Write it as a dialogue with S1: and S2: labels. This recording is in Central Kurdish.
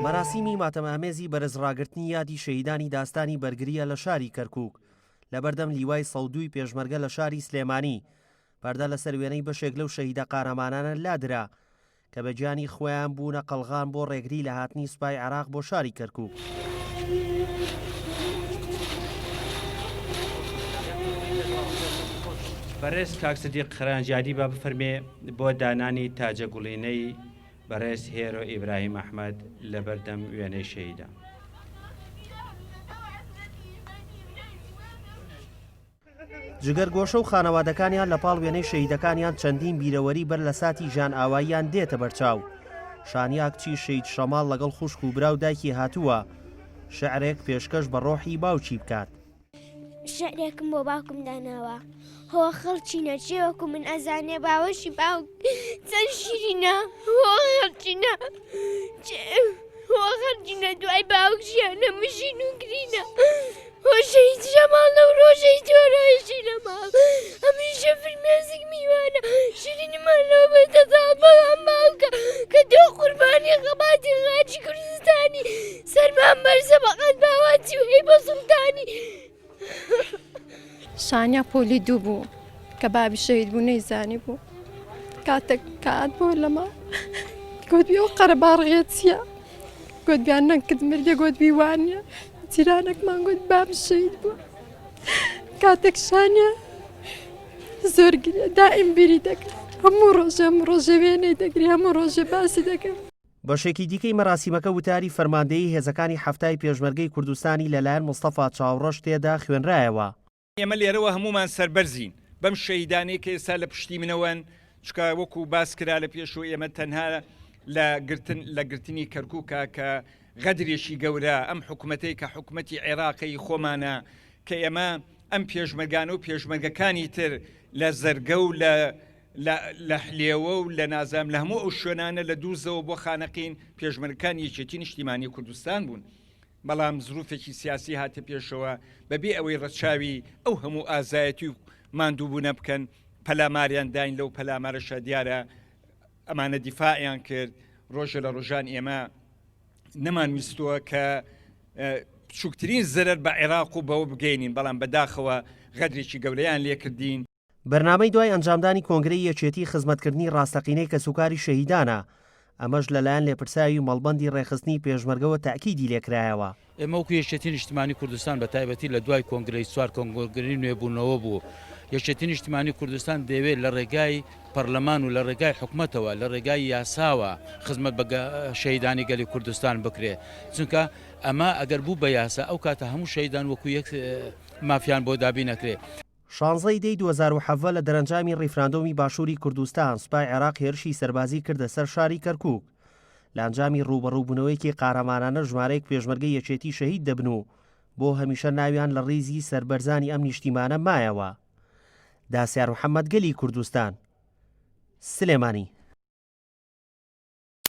S1: مەراسیمی ماتەمامێزی بەرزڕاگرتنی یادی شەهیدانی داستانی بەرگریە لە شاری کەرکووک لە بەردەم لیوای سەودووی پێشمەرگە لە شاری سلێمانی پەردە لەسەر وێنەی بەشێک لەو شەهیدە قارەمانانە لادرا کە بە گیانی خۆیان بوونە قەڵغان بۆ ڕێگری لە هاتنی سوپای عێراق بۆ شاری کەرکووک.
S2: بەڕێز کاک سدیق خەرانجیادی با بفەرمێ بۆ دانانی تاجە گوڵینەی بەڕێز هێرۆ ئیبراهیم ئەحمەد لە بەردەم وێنەی شەهیدە.
S1: جگەرگۆشە و خانەوادەکانیان لە پاڵ وێنەی شەهیدەکانیان چەندین بیرەوەری بەر لە ساتی ژان ئاواییان دێتە بەرچاو. شانیاک چی شەید شەماڵ لەگەڵ خوشک و برا و دایکی هاتووە شەعرێک پێشکەش بە ڕۆحی باوکی بکات.
S3: شعرێکم بۆ باوکم داناوە هۆ خەڵکی نەچێوەکو من ئەزانێ باوەشی باوک چەند شیرینە خەڵچینە هۆ خەڵچینە دوای باوکشیان نەمژین و گرینە هۆ شەید شەماڵ لەو ڕۆژەی تۆڕۆژی لە ماڵ هەمیشە فرمێزێک میوانە شیرینیمان لەو بێتە تاڵ بەڵام باوکە کە دۆ قوربانی قەباتی غاچی کوردستانی سەرمان بەرزە بەقەت باواتی و هەی بە سوڵتانی.
S4: شانیا پۆلی دوو بوو کە بابی شەهید بوو نەیزانی بوو کاتێک کات بۆ لەما گوتبی ئەو قەرەباڕغێ چییە گوتبیان نەکرد مردە گوتبی وانە جیرانێکمان گوت بابی شەهید بوو کاتێک شانیا زۆر گرێ دائیم بیری دەکرد هەموو ڕۆژە وێنەی دەگری هەموو ڕۆژێ باسی دەکرد.
S1: بەشێکی دیکەی مەراسیمەکە وتاری فەرماندەیی هێزەکانی هەفتای پێشمەرگەی کوردستانی لەلایەن مستەفا چاوڕەش تێدا خوێنرایەوە.
S5: ئێمە لێرەوە هەمومان سەربەرزین بەم شەهیدانەی کە ئێستا لە پشتی منەوەن چکە وەکو باس کرا لە پێشوو ئێمە تەنها لە گرتنی کەرکووکە کە غەدرێکی گەورە ئەم حکوومەتەی کە حکوومەتی عێراقی خۆمانە کە ئێمە ئەم پێشمەرگانە و پێشمەرگەکانی تر لە زەرگە و لە حلێوە و لە نازام لە هەموو ئەو شوێنانە لە دووزەوە بۆ خانەقین پێشمەرگەکان یەکێتی نیشتیمانی کوردستان بوون. بەڵام زروفێکی سیاسی هاتە پێشەوە بەبێ ئەوەی ڕەچاوی ئەو هەموو ئازایەتی و ماندووبوونە بکەن پەلاماریان داین لەو پەلامارەشە دیارە ئەمانە دیفاعیان کرد. ڕۆژە لە ڕۆژان ئێمە نەمانویستووە کە بچووکترین زەرەر بە عێراق و بەوە بگەینین بەڵام بەداخەوە غەدرێکی گەورەیان لێکردین.
S1: بەرنامەی دوای ئەنجامدانی کۆنگرەی یەکێتی خزمەتکردنی ڕاستەقینەی کە سوکاری شەهیدانە ئەمەش لەلایەن لێپرساوی مەڵبەندی ڕێخستنی پێشمەرگەوە تاکیدی لێکرایەوە.
S6: ئێمە وەکو یەکێتی نیشتیمانی کوردستان بە تایبەتی لە دوای کۆنگرەی سوار کۆنگرەی نوێبوونەوە بوو یەکێتی نیشتیمانی کوردستان دەوێت لە ڕێگای پەرلەمان و لە ڕێگای حکوومەتەوە لە ڕێگای یاساوە خزمەت بە شەهیدانی گەلی کوردستان بکرێ چونکە ئەمە ئەگەر بوو بە یاسا ئەو کاتە هەموو شەهیدان وەکو یەک مافیان بۆ دابی نەکرێ.
S1: 16 دەی 2007 لە دەرەنجامی ڕیفراندۆمی باشووری کوردستان سوپای عێراق هێرشی سەربازی کردە سەر شاری کەرکووک لە ئەنجامی ڕوبەڕووبوونەوەیکی قارەمانانە ژمارەیەک پێشمەرگەی یەکێتی شەهید دەبن و بۆ هەمیشە ناویان لە ڕیزی سەربەرزانی ئەم نیشتیمانە مایەوە. داسیار محەممەد گەلی کوردستان سلێمانی.